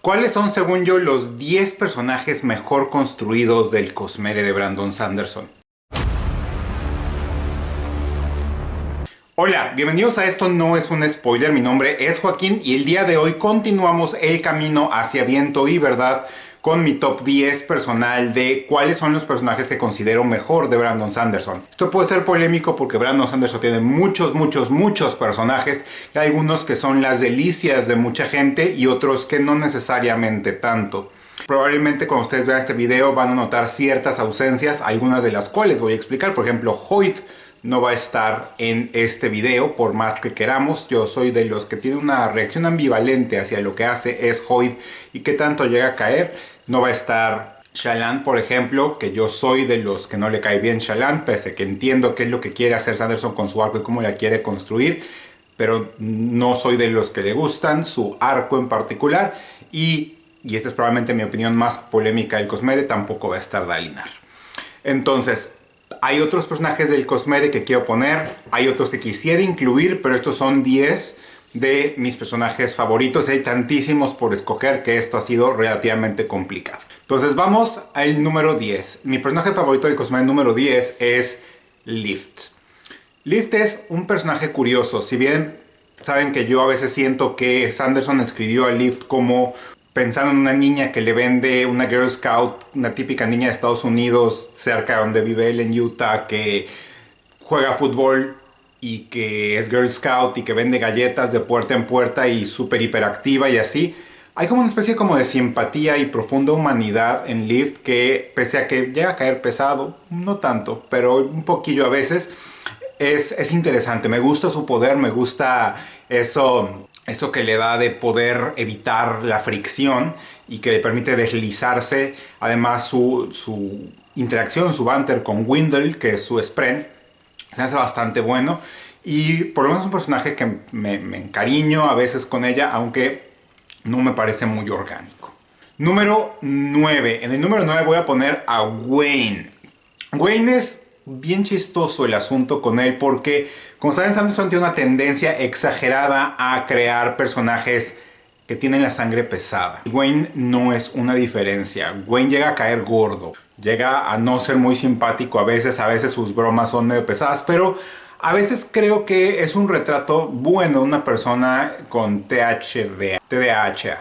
¿Cuáles son, según yo, los 10 personajes mejor construidos del Cosmere de Brandon Sanderson? Hola, bienvenidos a Esto No Es Un Spoiler. Mi nombre es Joaquín y el día de hoy continuamos el camino hacia Viento y Verdad con mi top 10 personal de cuáles son los personajes que considero mejor de Brandon Sanderson. Esto puede ser polémico porque Brandon Sanderson tiene muchos personajes. Hay algunos que son las delicias de mucha gente y otros que no necesariamente tanto. Probablemente cuando ustedes vean este video van a notar ciertas ausencias, algunas de las cuales voy a explicar. Por ejemplo, Hoyt no va a estar en este video por más que queramos. Yo soy de los que tiene una reacción ambivalente hacia lo que hace es Hoyt y qué tanto llega a caer. No va a estar Shallan, por ejemplo, que yo soy de los que no le cae bien Shallan, pese a que entiendo qué es lo que quiere hacer Sanderson con su arco y cómo la quiere construir, pero no soy de los que le gustan su arco en particular. Y esta es probablemente mi opinión más polémica del Cosmere, tampoco va a estar Dalinar. Entonces, hay otros personajes del Cosmere que quiero poner, hay otros que quisiera incluir, pero estos son 10 de mis personajes favoritos. Hay tantísimos por escoger que esto ha sido relativamente complicado. Entonces vamos al número 10. Mi personaje favorito del Cosmere número 10 es Lift. Lift es un personaje curioso. Si bien saben que yo a veces siento que Sanderson escribió a Lift como pensando en una niña que le vende una Girl Scout, una típica niña de Estados Unidos, cerca de donde vive él en Utah, que juega fútbol y que es Girl Scout y que vende galletas de puerta en puerta y súper hiperactiva y así. Hay como una especie como de simpatía y profunda humanidad en Lift que, pese a que llega a caer pesado, no tanto, pero un poquillo a veces, es interesante. Me gusta su poder, me gusta eso que le da de poder evitar la fricción y que le permite deslizarse. Además su interacción, su banter con Windle, que es su Spren, se hace bastante bueno. Y por lo menos es un personaje que me encariño a veces con ella, aunque no me parece muy orgánico. Número 9. En el número 9 voy a poner a Wayne. Wayne es bien chistoso el asunto con él porque, como saben, Sanderson tiene una tendencia exagerada a crear personajes que tienen la sangre pesada. Wayne no es una diferencia. Wayne llega a caer gordo, llega a no ser muy simpático a veces sus bromas son medio pesadas, pero a veces creo que es un retrato bueno de una persona con TDAH,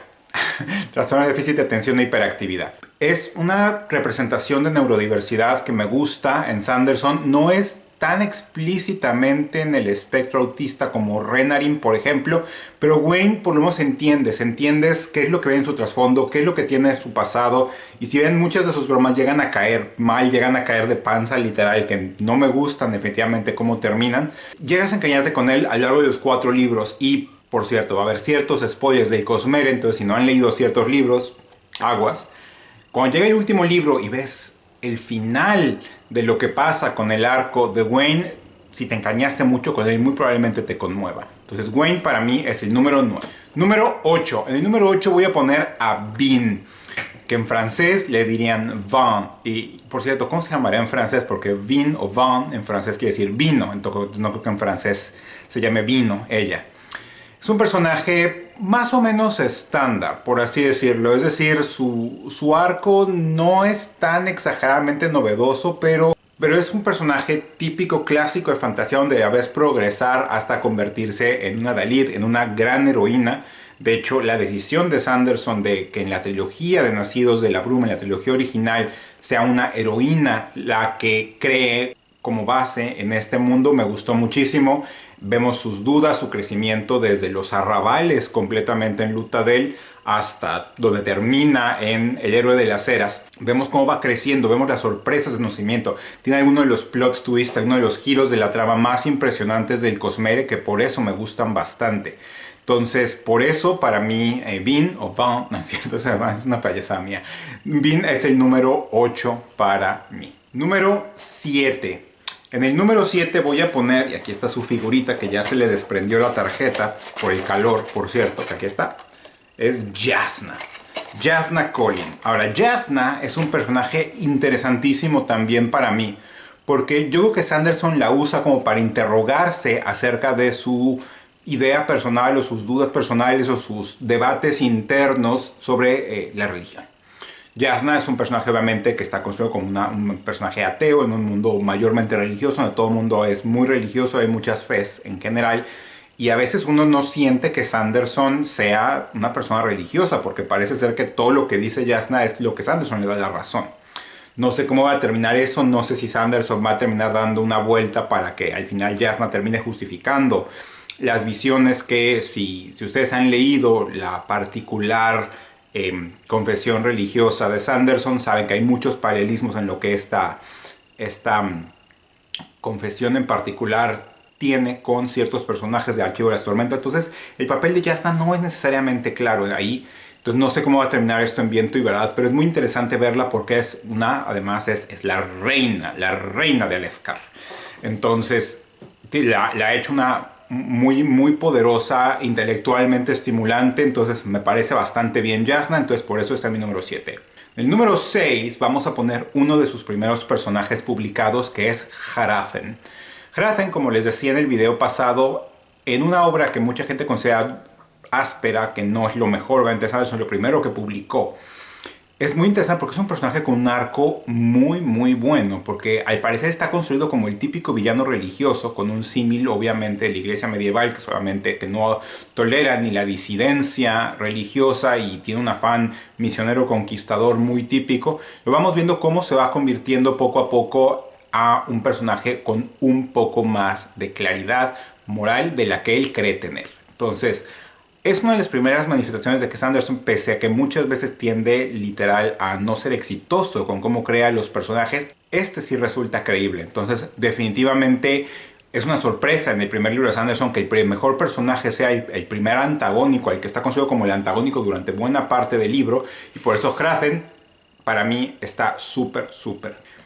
trastorno de déficit de atención e hiperactividad. Es una representación de neurodiversidad que me gusta en Sanderson. No es tan explícitamente en el espectro autista como Renarin, por ejemplo, pero Wayne por lo menos entiendes qué es lo que ve en su trasfondo, qué es lo que tiene en su pasado, y si bien muchas de sus bromas llegan a caer mal, llegan a caer de panza literal, que no me gustan definitivamente cómo terminan, llegas a encariñarte con él a lo largo de los 4 libros. Y por cierto, va a haber ciertos spoilers del Cosmere, entonces si no han leído ciertos libros, aguas. Cuando llega el último libro y ves el final de lo que pasa con el arco de Wayne, si te encariñaste mucho con él, muy probablemente te conmueva. Entonces Wayne para mí es el número 9. Número 8. En el número 8 voy a poner a Vin, que en francés le dirían Van. Y por cierto, ¿cómo se llamaría en francés? Porque Vin o Van en francés quiere decir vino. Entonces no creo que en francés se llame vino ella. Es un personaje más o menos estándar, por así decirlo. Es decir, su arco no es tan exageradamente novedoso, pero es un personaje típico, clásico de fantasía, donde ya ves progresar hasta convertirse en una Dalit, en una gran heroína. De hecho, la decisión de Sanderson de que en la trilogía de Nacidos de la Bruma, en la trilogía original, sea una heroína la que cree como base en este mundo, me gustó muchísimo. Vemos sus dudas, su crecimiento desde los arrabales completamente en Luthadel hasta donde termina en El Héroe de las Eras. Vemos cómo va creciendo, vemos las sorpresas de nacimiento. Tiene algunos de los plot twists, algunos de los giros de la trama más impresionantes del Cosmere, que por eso me gustan bastante. Entonces, por eso, para mí, Vin, o Van, no es cierto, es una payasada mía. Vin es el número 8 para mí. Número 7. En el número 7 voy a poner, y aquí está su figurita que ya se le desprendió la tarjeta por el calor, por cierto, que aquí está, es Jasnah. Jasnah Kholin. Ahora, Jasnah es un personaje interesantísimo también para mí, porque yo creo que Sanderson la usa como para interrogarse acerca de su idea personal o sus dudas personales o sus debates internos sobre la religión. Jasna es un personaje obviamente que está construido como un personaje ateo en un mundo mayormente religioso, donde todo el mundo es muy religioso, hay muchas fes en general, y a veces uno no siente que Sanderson sea una persona religiosa, porque parece ser que todo lo que dice Jasna es lo que Sanderson le da la razón. No sé cómo va a terminar eso, no sé si Sanderson va a terminar dando una vuelta para que al final Jasna termine justificando las visiones que, si ustedes han leído la particular confesión religiosa de Sanderson, saben que hay muchos paralelismos en lo que esta confesión en particular tiene con ciertos personajes de Archivo de las Tormentas. Entonces el papel de Jasna no es necesariamente claro ahí. Entonces no sé cómo va a terminar esto en Viento y Verdad, pero es muy interesante verla porque además es la reina de Alethkar. Entonces la ha hecho una muy poderosa, intelectualmente estimulante, entonces me parece bastante bien Jasna, entonces por eso está en mi número 7. En el número 6 vamos a poner uno de sus primeros personajes publicados, que es Hrathen. Hrathen, como les decía en el video pasado, en una obra que mucha gente considera áspera, que no es lo mejor, va a empezar, eso es lo primero que publicó. Es muy interesante porque es un personaje con un arco muy bueno, porque al parecer está construido como el típico villano religioso, con un símil obviamente de la iglesia medieval, que solamente que no tolera ni la disidencia religiosa y tiene un afán misionero conquistador muy típico. Lo vamos viendo cómo se va convirtiendo poco a poco a un personaje con un poco más de claridad moral de la que él cree tener. Entonces, es una de las primeras manifestaciones de que Sanderson, pese a que muchas veces tiende literal a no ser exitoso con cómo crea los personajes, este sí resulta creíble. Entonces, definitivamente es una sorpresa en el primer libro de Sanderson que el mejor personaje sea el primer antagónico, el que está construido como el antagónico durante buena parte del libro, y por eso Hrathen para mí está súper.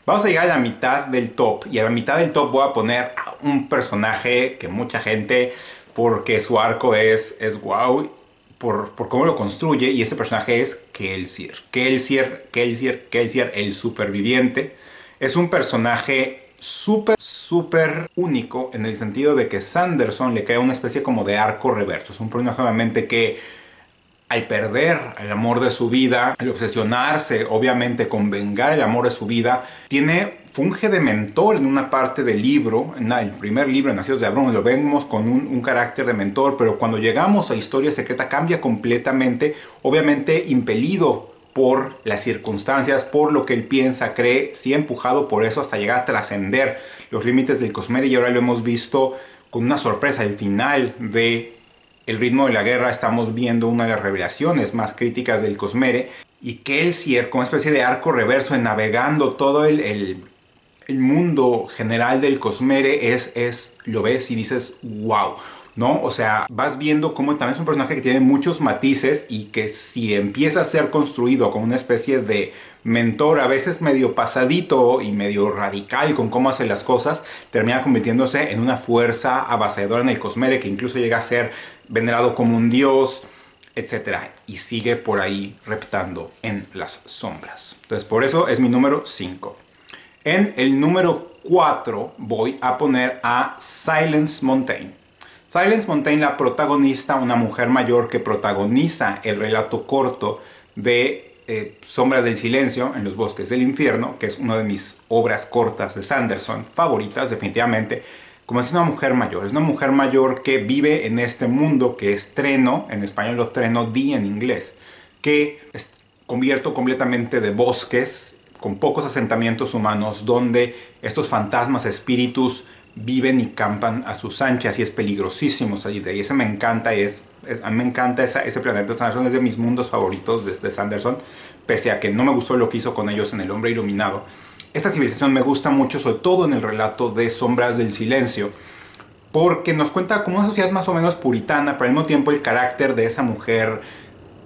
Vamos a llegar a la mitad del top, y a la mitad del top voy a poner a un personaje que mucha gente, porque su arco es wow, por cómo lo construye, y ese personaje es Kelsier, el superviviente. Es un personaje súper único en el sentido de que Sanderson le crea una especie como de arco reverso. Es un personaje obviamente que al perder el amor de su vida, al obsesionarse obviamente con vengar el amor de su vida, funge de mentor en una parte del libro, en el primer libro, Nacidos de Abrón, lo vemos con un carácter de mentor, pero cuando llegamos a Historia Secreta cambia completamente, obviamente impelido por las circunstancias, por lo que él piensa, cree, sí empujado por eso hasta llegar a trascender los límites del Cosmere, y ahora lo hemos visto con una sorpresa, al final de El ritmo de la guerra estamos viendo una de las revelaciones más críticas del Cosmere, y Kelsier como una especie de arco reverso en navegando todo el mundo general del Cosmere lo ves y dices wow, ¿no? O sea, vas viendo cómo también es un personaje que tiene muchos matices y que si empieza a ser construido como una especie de mentor, a veces medio pasadito y medio radical con cómo hace las cosas, termina convirtiéndose en una fuerza avasalladora en el Cosmere, que incluso llega a ser venerado como un dios, etcétera, y sigue por ahí reptando en las sombras. Entonces por eso es mi número 5. En el número 4 voy a poner a Silence Montaigne. Silence Montaigne, la protagonista, una mujer mayor que protagoniza el relato corto de Sombras del Silencio en los Bosques del Infierno, que es una de mis obras cortas de Sanderson favoritas definitivamente. Como es una mujer mayor que vive en este mundo que es Treno, en español lo Treno Di en inglés, que es cubierto completamente de bosques con pocos asentamientos humanos, donde estos fantasmas, espíritus viven y campan a sus anchas, y es peligrosísimo salir de ahí. Ese me encanta, a mí me encanta ese planeta de Sanderson, es de mis mundos favoritos de Sanderson, pese a que no me gustó lo que hizo con ellos en El Hombre Iluminado. Esta civilización me gusta mucho, sobre todo en el relato de Sombras del Silencio, porque nos cuenta como una sociedad más o menos puritana, pero al mismo tiempo el carácter de esa mujer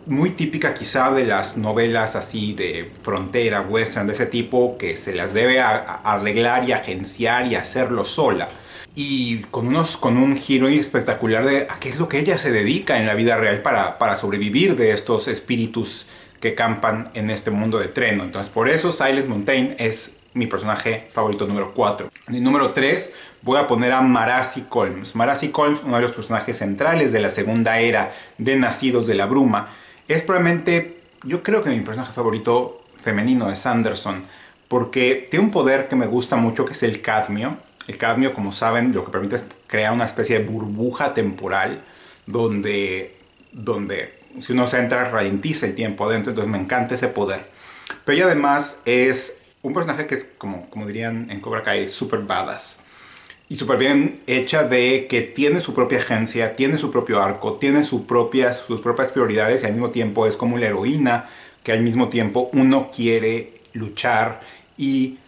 muy típica quizá de las novelas así de frontera, western, de ese tipo, que se las debe arreglar y agenciar y hacerlo sola. Y con un giro espectacular de a qué es lo que ella se dedica en la vida real para sobrevivir de estos espíritus que campan en este mundo de Treno. Entonces por eso Silence Montaigne es mi personaje favorito número 4. En el número 3 voy a poner a Marazi Colmes. Marazi Colmes, uno de los personajes centrales de la segunda era de Nacidos de la Bruma, es probablemente, yo creo que mi personaje favorito femenino de Sanderson, porque tiene un poder que me gusta mucho, que es el cadmio. El cadmio, como saben, lo que permite es crear una especie de burbuja temporal donde si uno se entra ralentiza el tiempo adentro. Entonces me encanta ese poder. Pero ella además es un personaje que es, como dirían en Cobra Kai, super badass. Y súper bien hecha, de que tiene su propia agencia, tiene su propio arco, tiene sus propias prioridades, y al mismo tiempo es como la heroína que al mismo tiempo uno quiere luchar y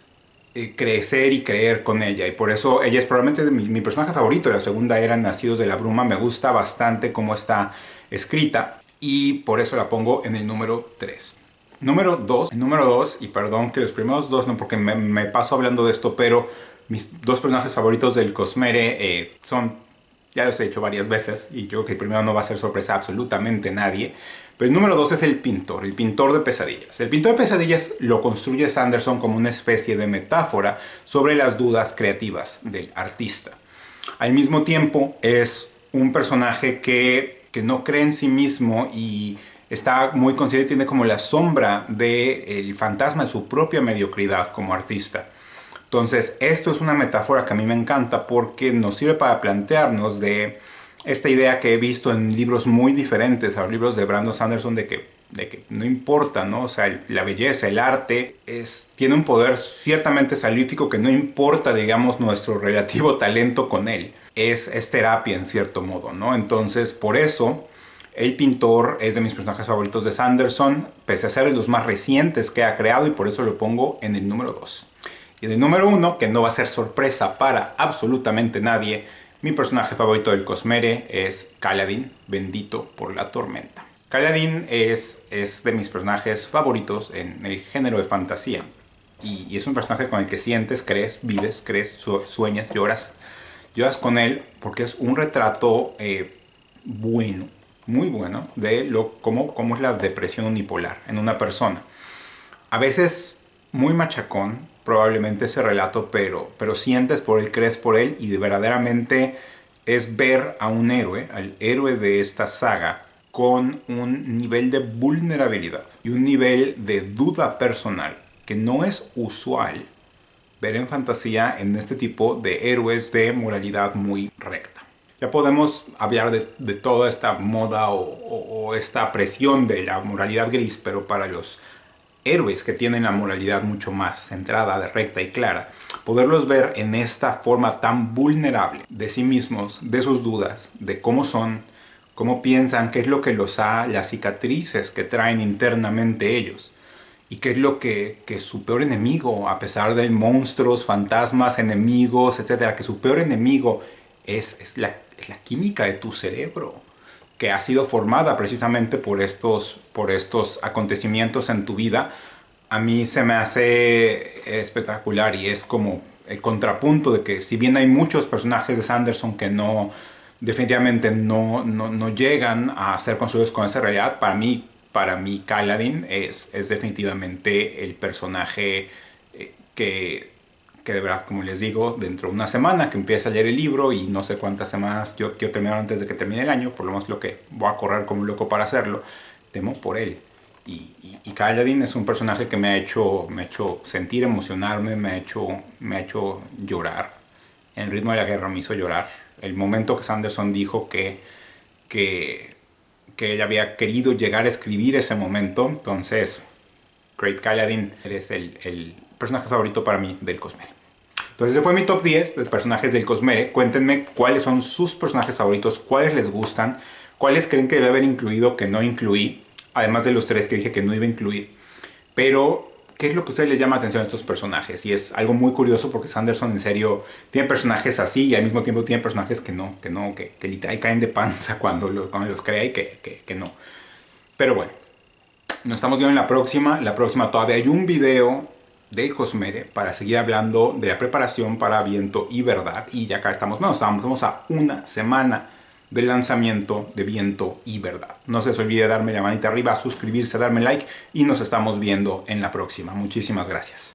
crecer y creer con ella. Y por eso ella es probablemente mi personaje favorito de la segunda era Nacidos de la Bruma. Me gusta bastante cómo está escrita y por eso la pongo en el número 3. Número 2, y perdón que los primeros dos no, porque me paso hablando de esto, pero mis dos personajes favoritos del Cosmere son, ya los he dicho varias veces, y yo creo que el primero no va a ser sorpresa a absolutamente nadie, pero el número 2 es el pintor de pesadillas. El pintor de pesadillas lo construye Sanderson como una especie de metáfora sobre las dudas creativas del artista. Al mismo tiempo es un personaje que no cree en sí mismo y está muy consciente, tiene como la sombra del fantasma de su propia mediocridad como artista. Entonces, esto es una metáfora que a mí me encanta porque nos sirve para plantearnos de esta idea que he visto en libros muy diferentes a los libros de Brandon Sanderson de que no importa, ¿no? O sea, la belleza, el arte, tiene un poder ciertamente salvífico, que no importa, digamos, nuestro relativo talento con él. Es terapia en cierto modo, ¿no? Entonces, por eso, el pintor es de mis personajes favoritos de Sanderson, pese a ser de los más recientes que ha creado, y por eso lo pongo en el número 2. Y en el número 1, que no va a ser sorpresa para absolutamente nadie, mi personaje favorito del Cosmere es Kaladin, bendito por la tormenta. Kaladin es de mis personajes favoritos en el género de fantasía. Y es un personaje con el que sientes, crees, vives, sueñas, lloras. Lloras con él porque es un retrato bueno, muy bueno, de cómo es la depresión unipolar en una persona. A veces muy machacón, probablemente ese relato, pero sientes por él, crees por él, y verdaderamente es ver a un héroe, al héroe de esta saga, con un nivel de vulnerabilidad y un nivel de duda personal que no es usual ver en fantasía en este tipo de héroes de moralidad muy recta. Ya podemos hablar de toda esta moda o esta presión de la moralidad gris, pero para los héroes que tienen la moralidad mucho más centrada, recta y clara, poderlos ver en esta forma tan vulnerable de sí mismos, de sus dudas, de cómo son, cómo piensan, qué es lo que las cicatrices que traen internamente ellos, y qué es lo que su peor enemigo, a pesar de monstruos, fantasmas, enemigos, etcétera, que su peor enemigo es la química de tu cerebro, que ha sido formada precisamente por estos acontecimientos en tu vida. A mí se me hace espectacular, y es como el contrapunto de que, si bien hay muchos personajes de Sanderson que definitivamente no llegan a ser construidos con esa realidad, para mí Kaladin es definitivamente el personaje que de verdad, como les digo, dentro de una semana que empiece a leer el libro, y no sé cuántas semanas yo quiero terminar antes de que termine el año, por lo menos lo que voy a correr como un loco para hacerlo, temo por él. Y Kaladin es un personaje que me ha hecho sentir, emocionarme, me ha hecho llorar. El ritmo de la guerra me hizo llorar. El momento que Sanderson dijo que él había querido llegar a escribir ese momento. Entonces, Great Kaladin, eres el personaje favorito para mí del Cosmere. Entonces ese fue mi top 10 de personajes del Cosmere. Cuéntenme cuáles son sus personajes favoritos, cuáles les gustan, cuáles creen que debe haber incluido que no incluí, además de los 3 que dije que no iba a incluir. Pero, ¿qué es lo que a ustedes les llama la atención a estos personajes? Y es algo muy curioso porque Sanderson en serio tiene personajes así, y al mismo tiempo tiene personajes que literal caen de panza cuando los crea, y que no. Pero bueno, nos estamos viendo en la próxima. La próxima todavía hay un video del Cosmere para seguir hablando de la preparación para Viento y Verdad, y ya acá estamos a una semana del lanzamiento de Viento y Verdad. No se les olvide darme la manita arriba, suscribirse, darme like, y nos estamos viendo en la próxima. Muchísimas gracias.